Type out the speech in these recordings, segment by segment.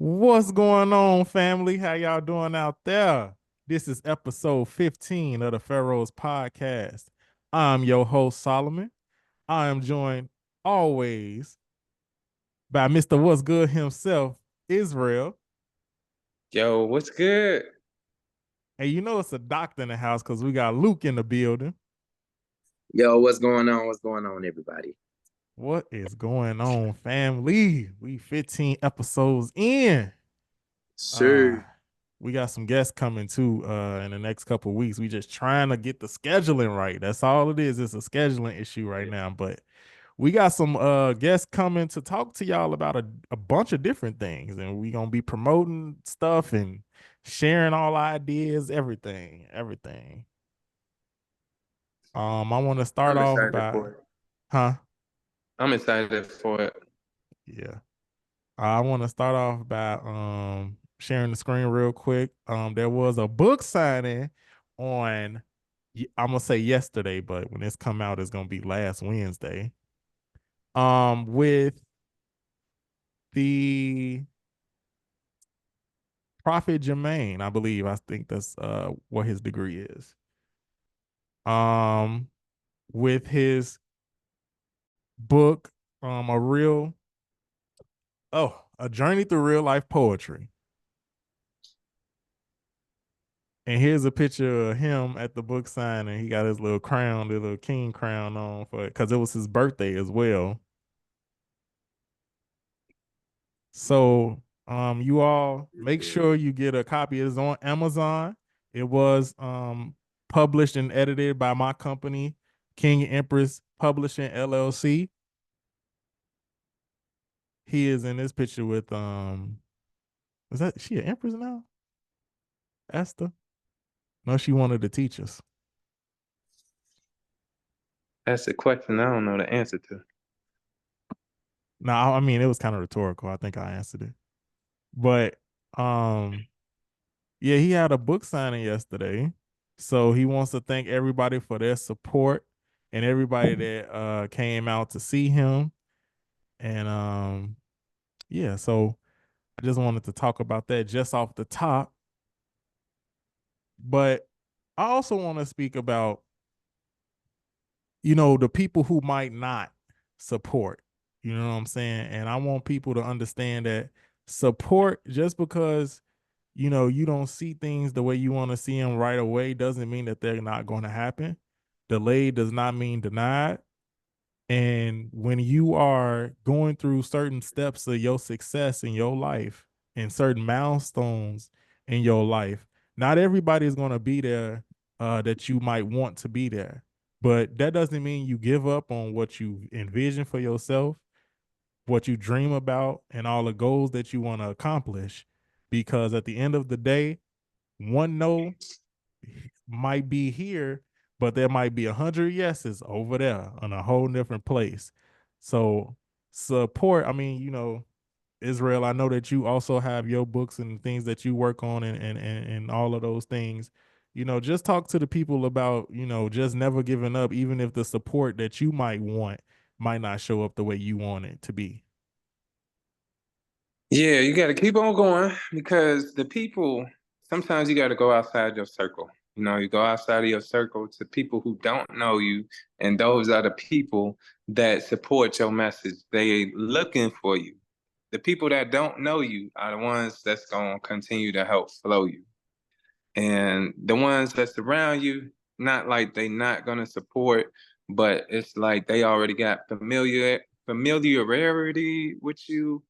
What's going on, family? How y'all doing out there? This is episode 15 of the Pharaohs Podcast. I'm your host, Solomon. I am joined always by Mr. What's Good himself, Israel. Yo, what's good? And you know it's a doctor in the house because we got Luke in the building. Yo, what's going on? What's going on, everybody? What is going on, family? We 15 episodes in. Uh, Sure. we got some guests coming too in the next couple of weeks. We just trying to get the scheduling right. That's all it is. It's a scheduling issue right now. But we got some guests coming to talk to y'all about a bunch of different things. And we gonna be promoting stuff and sharing all ideas, everything. Everything. I want to start I'm off excited by for it. huh? I'm excited for it. Yeah. I want to start off by sharing the screen real quick. There was a book signing on I'm gonna say yesterday, but when this come out, it's gonna be last Wednesday. With the Prophet Jermaine, I believe. I think that's what his degree is. Um, with his book, a journey through real life poetry. And here's a picture of him at the book signing. He got his little crown, the little king crown on for it because it was his birthday as well. So you all make sure you get a copy. It's on Amazon. It was published and edited by my company, King and Empress Publishing LLC. He is in this picture with is that she an empress now? Esther? No, she wanted to teach us. That's a question I don't know the answer to. No, I mean it was kind of rhetorical. I think I answered it. But um yeah, he had a book signing yesterday. So he wants to thank everybody for their support and everybody that came out to see him. And yeah, so I just wanted to talk about that just off the top. But I also want to speak about the people who might not support. You know what I'm saying? And I want people to understand that support just because you don't see things the way you want to see them right away doesn't mean that they're not going to happen. Delayed does not mean denied. And when you are going through certain steps of your success in your life and certain milestones in your life, not everybody is going to be there that you might want to be there. But that doesn't mean you give up on what you envision for yourself, what you dream about, and all the goals that you want to accomplish. Because at the end of the day, one no might be here, but there might be 100 yeses over there on a whole different place. So support, I mean, Israel, I know that you also have your books and things that you work on and all of those things. Just talk to the people about, just never giving up, even if the support that you might want might not show up the way you want it to be. Yeah, you got to keep on going because the people, sometimes you got to go outside your circle. You go outside of your circle to people who don't know you, and those are the people that support your message. They looking for you. The people that don't know you are the ones that's going to continue to help flow you. And the ones that surround you, not like they not gonna support, but it's like they already got familiarity with you,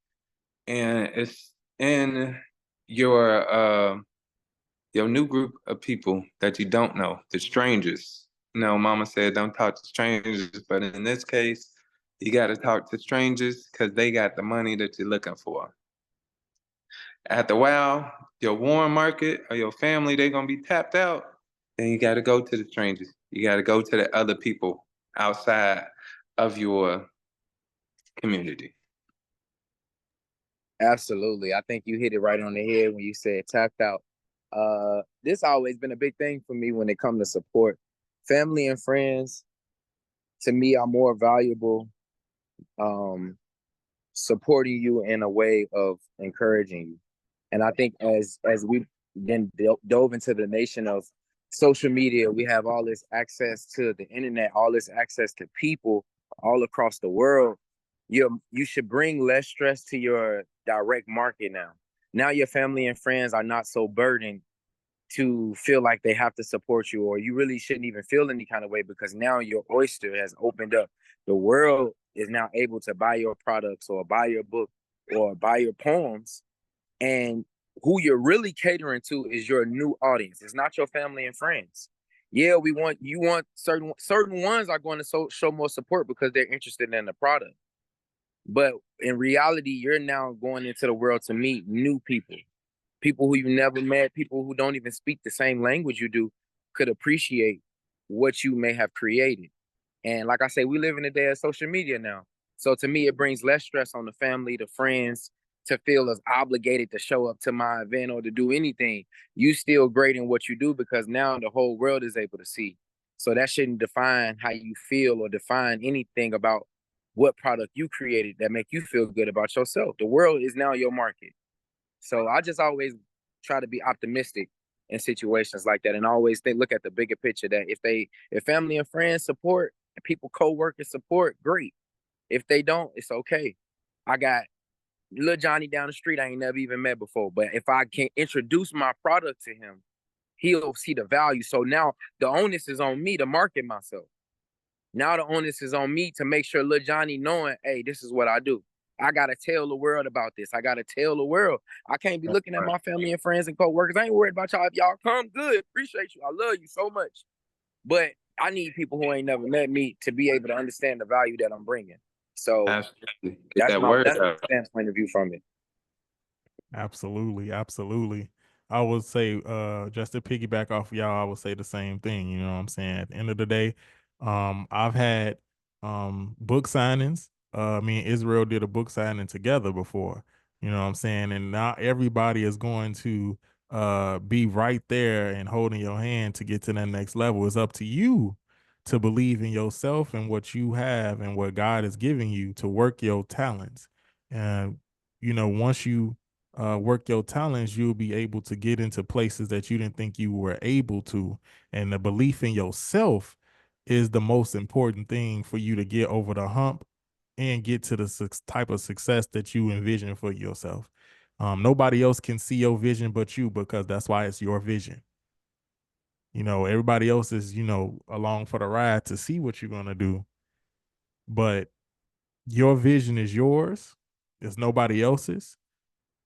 and it's in your your new group of people that you don't know, the strangers. Mama said don't talk to strangers, but in this case, you got to talk to strangers because they got the money that you're looking for. After a while, your warm market or your family, they're gonna be tapped out. Then you gotta go to the strangers. You gotta go to the other people outside of your community. Absolutely. I think you hit it right on the head when you said tapped out. This always been a big thing for me when it comes to support. Family and friends, to me, are more valuable, supporting you in a way of encouraging you. And I think as we then dove into the nation of social media, we have all this access to the internet, all this access to people all across the world. You should bring less stress to your direct market now. Now your family and friends are not so burdened to feel like they have to support you, or you really shouldn't even feel any kind of way, because now your oyster has opened up. The world is now able to buy your products or buy your book or buy your poems, and who you're really catering to is your new audience. It's not your family and friends. Yeah, you want certain ones are going to show more support because they're interested in the product. But in reality, you're now going into the world to meet new people who you never met, people who don't even speak the same language you do, could appreciate what you may have created. And like I say, we live in a day of social media now. So to me, it brings less stress on the family, the friends, to feel as obligated to show up to my event or to do anything. You still great in what you do because now the whole world is able to see. So that shouldn't define how you feel or define anything about what product you created that make you feel good about yourself. The world is now your market. So I just always try to be optimistic in situations like that, and always look at the bigger picture. That if family and friends support, and people co-workers support, great. If they don't, it's okay. I got little Johnny down the street I ain't never even met before, but if I can introduce my product to him, he'll see the value. So now the onus is on me to market myself. Now the onus is on me to make sure little Johnny knowing, hey, this is what I do. I gotta tell the world about this. I gotta tell the world. I can't be looking at my family and friends and co-workers. I ain't worried about y'all. If y'all come, good. Appreciate you. I love you so much. But I need people who ain't never met me to be able to understand the value that I'm bringing. So Absolutely. Get that's my standpoint of view from it. Absolutely, absolutely. I would say, just to piggyback off of y'all, I would say the same thing. You know what I'm saying? At the end of the day, I've had book signings. Me and Israel did a book signing together before. You know what I'm saying? And not everybody is going to be right there and holding your hand to get to that next level. It's up to you to believe in yourself and what you have and what God is giving you to work your talents. And once you work your talents, you'll be able to get into places that you didn't think you were able to. And the belief in yourself is the most important thing for you to get over the hump and get to the type of success that you envision for yourself. Nobody else can see your vision but you, because that's why it's your vision. Everybody else is, along for the ride to see what you're going to do. But your vision is yours. It's nobody else's.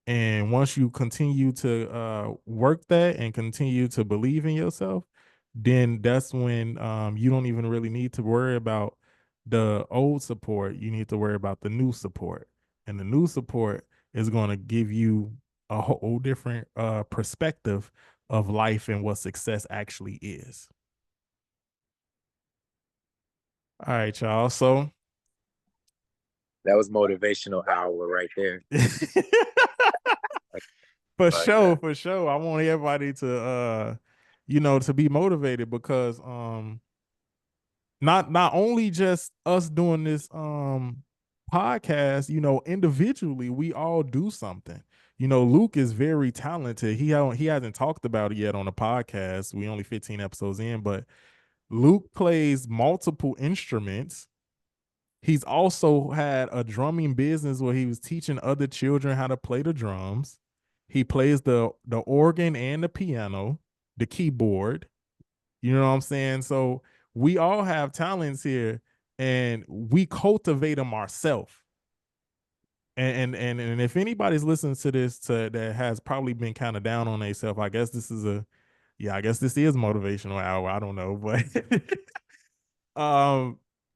And once you continue to work that and continue to believe in yourself, then that's when you don't even really need to worry about the old support. You need to worry about the new support. And the new support is going to give you a whole different perspective of life and what success actually is. All right, y'all. So that was motivational hour right there. For sure. I want everybody to to be motivated, because not only just us doing this podcast, individually we all do something. Luke is very talented. He hasn't talked about it yet on the podcast. We only 15 episodes in, but Luke plays multiple instruments. He's also had a drumming business where he was teaching other children how to play the drums. He plays the organ and the piano, the keyboard. You know what I'm saying? So we all have talents here, and we cultivate them ourselves. And if anybody's listening to this that has probably been kind of down on themselves, I guess this is motivational hour. I don't know, but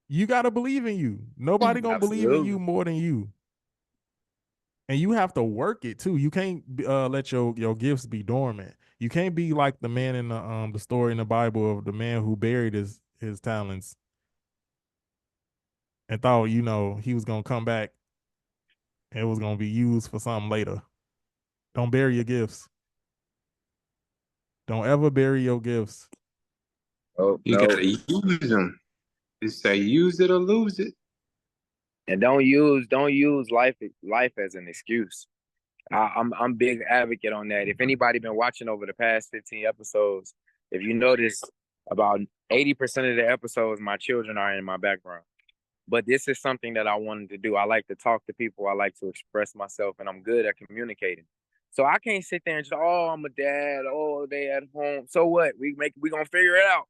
you got to believe in you. Nobody gonna believe in you more than you. And you have to work it too. You can't let your gifts be dormant. You can't be like the man in the story in the Bible of the man who buried his talents and thought, he was gonna come back and it was gonna be used for something later. Don't bury your gifts. Don't ever bury your gifts. Oh, you gotta use them. Just say use it or lose it. And don't use life as an excuse. I'm big advocate on that. If anybody been watching over the past 15 episodes, if you notice, about 80% of the episodes, my children are in my background. But this is something that I wanted to do. I like to talk to people. I like to express myself, and I'm good at communicating. So I can't sit there and just, oh, I'm a dad. Oh, they at home. So what? We gonna figure it out.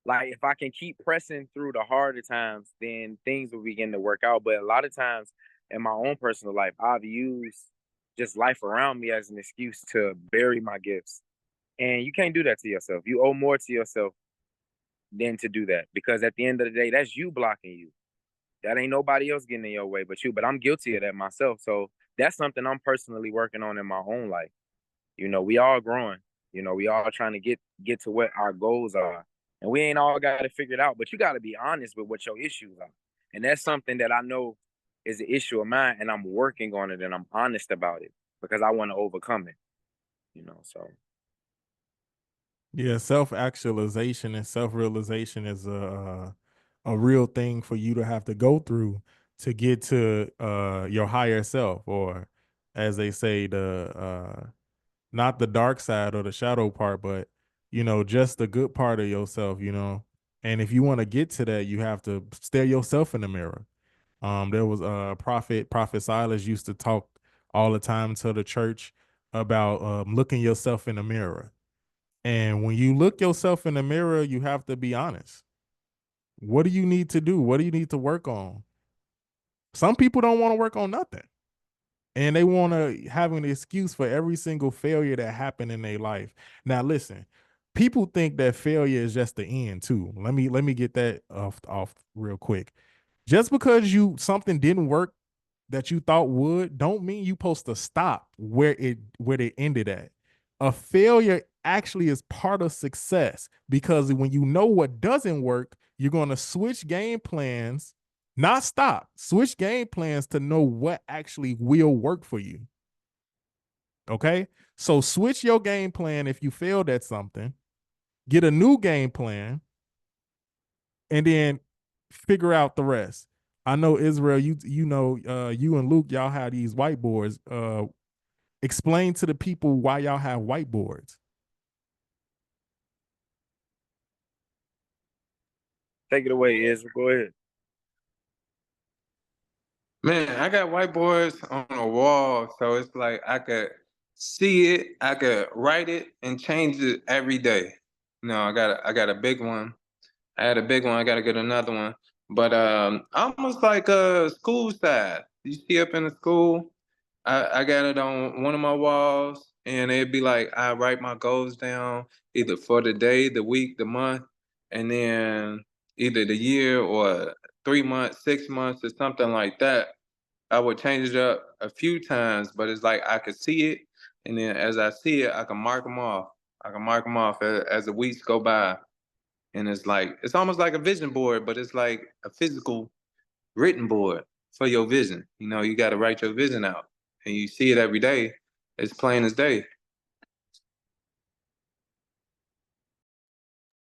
Like if I can keep pressing through the harder times, then things will begin to work out. But a lot of times in my own personal life, I've used just life around me as an excuse to bury my gifts. And you can't do that to yourself. You owe more to yourself than to do that. Because at the end of the day, that's you blocking you. That ain't nobody else getting in your way but you. But I'm guilty of that myself. So that's something I'm personally working on in my own life. We all growing. We all trying to get to what our goals are. And we ain't all got to figure it out, but you got to be honest with what your issues are. And that's something that I know is an issue of mine, and I'm working on it, and I'm honest about it because I want to overcome it. So. Yeah, self-actualization and self-realization is a real thing for you to have to go through to get to your higher self, or as they say, the not the dark side or the shadow part, but just the good part of yourself. And if you want to get to that, you have to stare yourself in the mirror. There was a prophet Silas used to talk all the time to the church about looking yourself in the mirror. And when you look yourself in the mirror, you have to be honest. What do you need to do? What do you need to work on? Some people don't want to work on nothing. And they want to have an excuse for every single failure that happened in their life. Now, listen, people think that failure is just the end too. Let me get that off real quick. Just because something didn't work that you thought would, don't mean you supposed to stop where it ended at. A failure actually is part of success, because when you know what doesn't work, you're going to switch game plans, not stop, switch game plans to know what actually will work for you. Okay? So switch your game plan if you failed at something, get a new game plan, and then figure out the rest. I know Israel, you and Luke, y'all have these whiteboards. Explain to the people why y'all have whiteboards. Take it away, Israel. Go ahead. Man, I got whiteboards on a wall, so it's like I could see it, I could write it and change it every day. I got a big one. I had a big one, I gotta get another one. But almost like a school size. You see up in the school, I got it on one of my walls, and it'd be like I write my goals down either for the day, the week, the month, and then either the year or 3 months, 6 months, or something like that. I would change it up a few times, but it's like I could see it, and then as I see it, I can mark them off. I can mark them off as the weeks go by, and it's almost like a vision board, but it's like a physical written board for your vision. You got to write your vision out, and you see it every day. It's plain as day.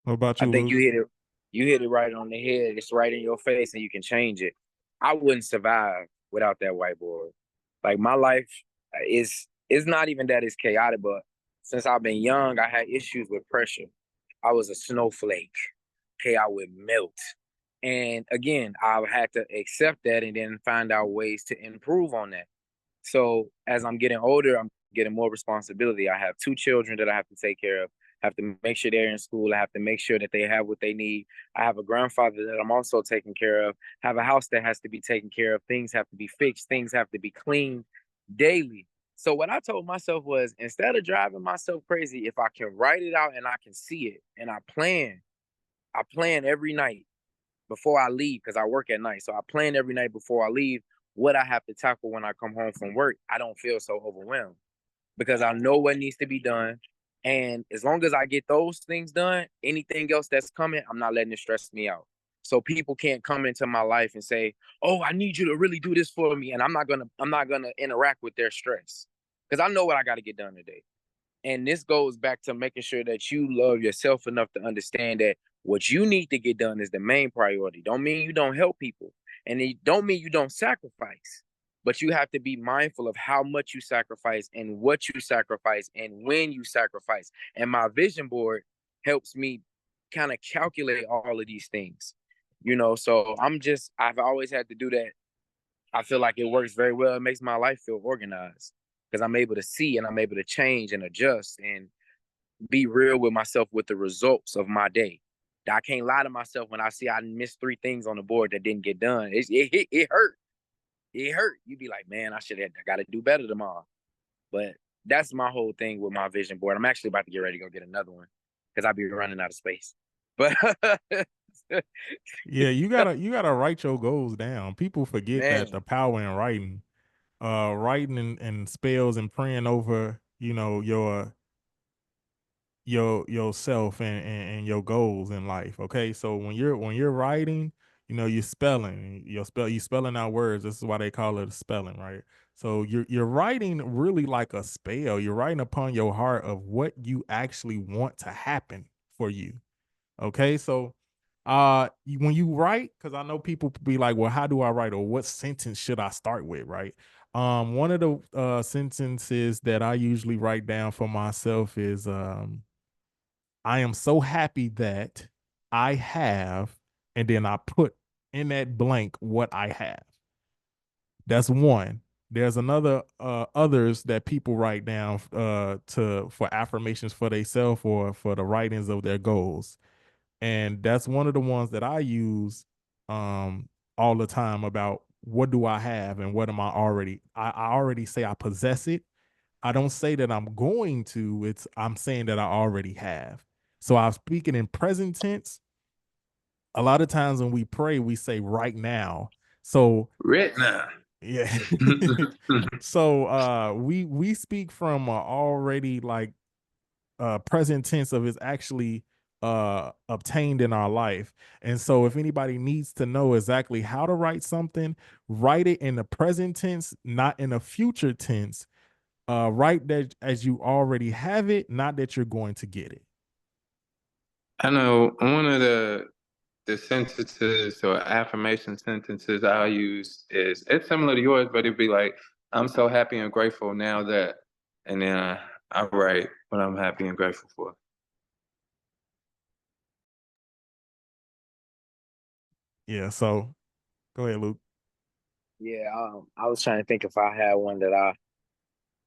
What about I you, think Luke? you hit it right on the head. It's right in your face, and you can change it. I wouldn't survive without that whiteboard. Like my life is not even that it's chaotic, but since I've been young, I had issues with pressure. I was a snowflake. Okay, I would melt. And again, I had to accept that and then find out ways to improve on that. So as I'm getting older, I'm getting more responsibility. I have 2 children that I have to take care of. I have to make sure they're in school. I have to make sure that they have what they need. I have a grandfather that I'm also taking care of. I have a house that has to be taken care of. Things have to be fixed. Things have to be cleaned daily. So what I told myself was, instead of driving myself crazy, if I can write it out and I can see it and I plan every night before I leave, because I work at night. So I plan every night before I leave what I have to tackle when I come home from work. I don't feel so overwhelmed because I know what needs to be done. And as long as I get those things done, anything else that's coming, I'm not letting it stress me out. So people can't come into my life and say, "Oh, I need you to really do this for me," and I'm not gonna interact with their stress because I know what I got to get done today. And this goes back to making sure that you love yourself enough to understand that what you need to get done is the main priority. Don't mean you don't help people, and it don't mean you don't sacrifice. but you have to be mindful of how much you sacrifice and what you sacrifice and when you sacrifice. And my vision board helps me kind of calculate all of these things, so I've always had to do that. I feel like it works very well. It makes my life feel organized because I'm able to see and I'm able to change and adjust and be real with myself with the results of my day. I can't lie to myself when I see I missed 3 things on the board that didn't get done. It hurt. It hurt. You'd be like, man, I got to do better tomorrow. But that's my whole thing with my vision board. I'm actually about to get ready to go get another one because I'll be running out of space. But Yeah, you gotta write your goals down. People forget man, that the power in writing, writing and spells and praying over, yourself and your goals in life. Okay, so when you're writing, you spelling out words. This is why they call it a spelling, right? So you're writing really like a spell. You're writing upon your heart of what you actually want to happen for you. Okay, so when you write, because I know people be like, well, how do I write, or what sentence should I start with, right? One of the sentences that I usually write down for myself is I am so happy that I have, and then I put in that blank what I have. That's one. There's another others that people write down for affirmations for themselves or for the writings of their goals. And that's one of the ones that I use all the time about what do I have and what am I already. I already say I possess it. I don't say that I'm going to, I'm saying that I already have. So I'm speaking in present tense. A lot of times when we pray, we say right now. So Right now. yeah. So we speak from already like present tense of is actually obtained in our life. And so if anybody needs to know exactly how to write something, write it in the present tense, not in a future tense. Write that as you already have it, not that you're going to get it. I know one of the sentences or affirmation sentences I use is it's similar to yours, but it'd be like, I'm so happy and grateful now that, and then I write what I'm happy and grateful for. Yeah, so go ahead, Luke. yeah, I was trying to think if I had one that I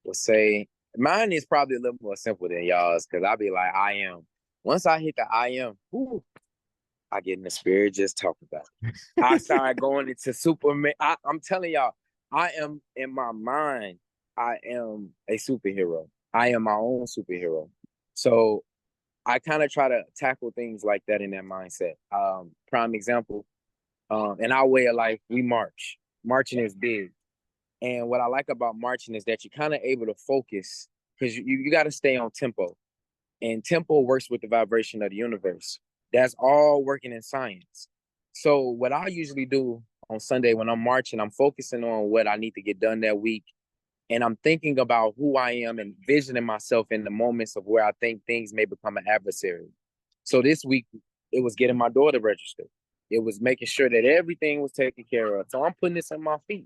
would say. Mine is probably a little more simple than y'all's because I'll be like, I am. Once I hit the I am, whew, I get in the spirit just talk about it. I started going into Superman. I'm telling y'all, I am in my mind, I am a superhero. I am my own superhero. So I kind of try to tackle things like that in that mindset. Prime example, in our way of life, we march. Marching is big. And what I like about marching is that you're kind of able to focus because you got to stay on tempo. And tempo works with the vibration of the universe. That's all working in science. So what I usually do on Sunday when I'm marching, I'm focusing on what I need to get done that week. And I'm thinking about who I am and visioning myself in the moments of where I think things may become an adversary. So this week, it was getting my daughter registered. It was making sure that everything was taken care of. So I'm putting this on my feet.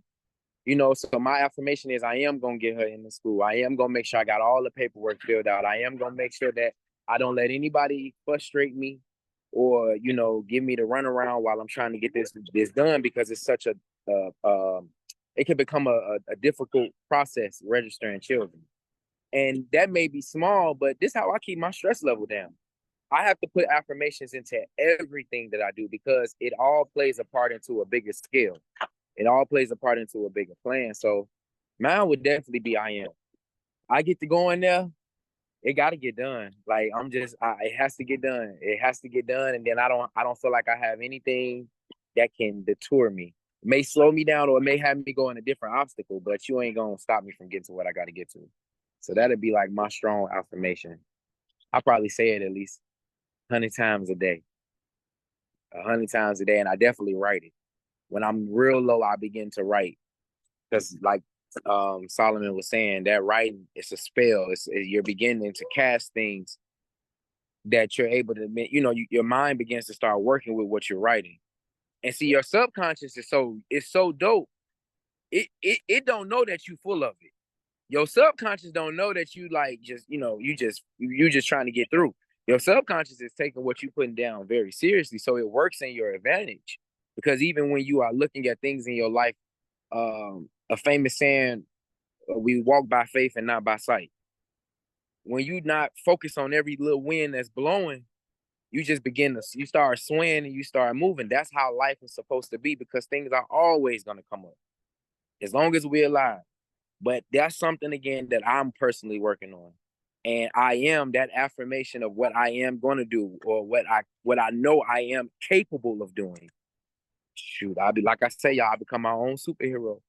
So my affirmation is I am going to get her into school. I am going to make sure I got all the paperwork filled out. I am going to make sure that I don't let anybody frustrate me or, give me the runaround while I'm trying to get this done because it's such it can become a difficult process registering children. And that may be small, but this is how I keep my stress level down. I have to put affirmations into everything that I do because it all plays a part into a bigger scale. It all plays a part into a bigger plan. So mine would definitely be I am. I get to go in there, it got to get done. Like it has to get done. It has to get done, and then I don't feel like I have anything that can deter me. It may slow me down or it may have me go in a different obstacle, but you ain't gonna stop me from getting to what I got to get to. So that'd be like my strong affirmation. I probably say it at least 100 times a day. 100 times a day, and I definitely write it. When I'm real low, I begin to write because, like Solomon was saying, that writing it's a spell. You're beginning to cast things that you're able to, your mind begins to start working with what you're writing. And see, your subconscious is so dope it don't know that you full of it. Your subconscious don't know that you like just, you just trying to get through. Your subconscious is taking what you putting down very seriously, so it works in your advantage. Because even when you are looking at things in your life, a famous saying, we walk by faith and not by sight. When you not focus on every little wind that's blowing, you just you start swaying and you start moving. That's how life is supposed to be, because things are always going to come up as long as we're alive. But that's something, again, that I'm personally working on. And I am that affirmation of what I am going to do, or what I know I am capable of doing. Shoot, I'll be, like I say, y'all, I become my own superhero.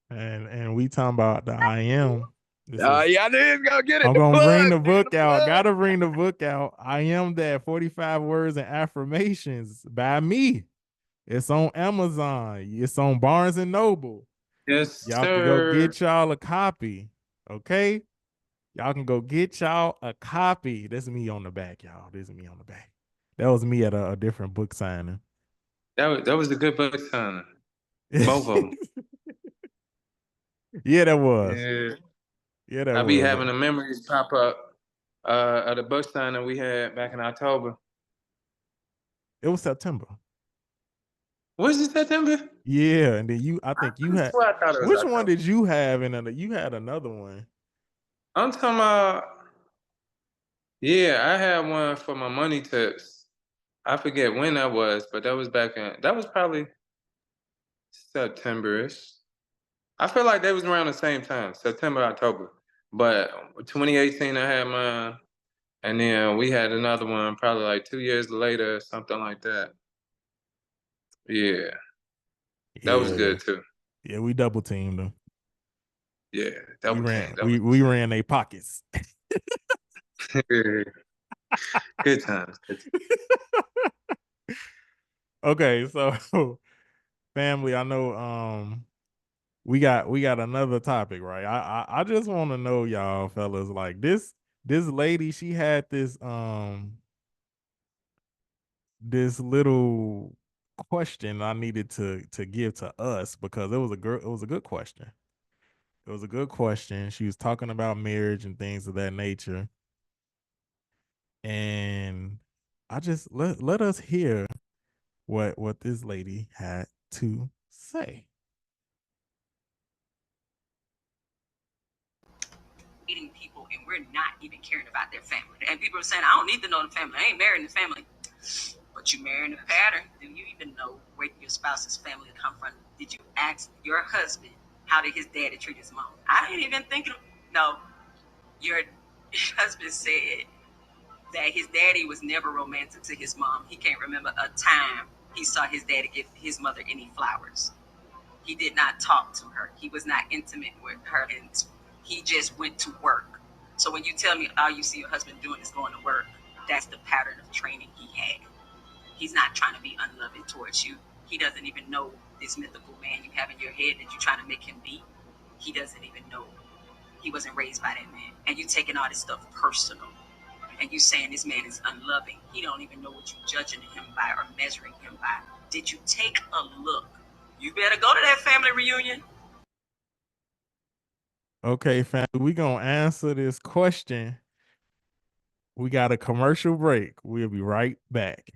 And we talking about the I am. Yeah, I knew he was gonna get it. I'm gonna bring the book out. Gotta bring the book out. I am that 45 words and affirmations by me. It's on Amazon. It's on Barnes and Noble. Yes, Y'all sir. can go get y'all a copy. Okay? Y'all can go get y'all a copy. This is me on the back, y'all. This is me on the back. That was me at a different book signing. That was a good book signing. Both of them. Yeah, that was. Yeah, that I be having the memories pop up of the book signing we had back in October. It was September. Was it September? Yeah, and then I think you had. I thought it was which October. one did you have? You had another one. I'm talking about. Yeah, I had one for my money tips. I forget when that was, but that was probably September-ish. I feel like they was around the same time, September, October. But 2018, I had mine, and then we had another one probably like 2 years later, something like that. Yeah, that was good too. Yeah, we double teamed them. Yeah, we ran their pockets. Good times. Okay, so family, I know we got another topic, right? I just want to know, y'all fellas, like this lady, she had this little question I needed to give to us, because it was a good question. It was a good question. She was talking about marriage and things of that nature. And I just let us hear what this lady had to say. Eating people, and we're not even caring about their family. And people are saying, I don't need to know the family. I ain't marrying the family. But you marrying the pattern. Do you even know where your spouse's family come from? Did you ask your husband, how did his daddy treat his mom? I ain't even thinking. No, your husband said that his daddy was never romantic to his mom. He can't remember a time he saw his daddy give his mother any flowers. He did not talk to her. He was not intimate with her, and he just went to work. So when you tell me all you see your husband doing is going to work, that's the pattern of training he had. He's not trying to be unloving towards you. He doesn't even know this mythical man you have in your head that you're trying to make him be. He doesn't even know. He wasn't raised by that man. And you taking all this stuff personal. And you saying this man is unloving. He don't even know what you're judging him by or measuring him by. Did you take a look? You better go to that family reunion. Okay, family, we gonna answer this question. We got a commercial break. We'll be right back.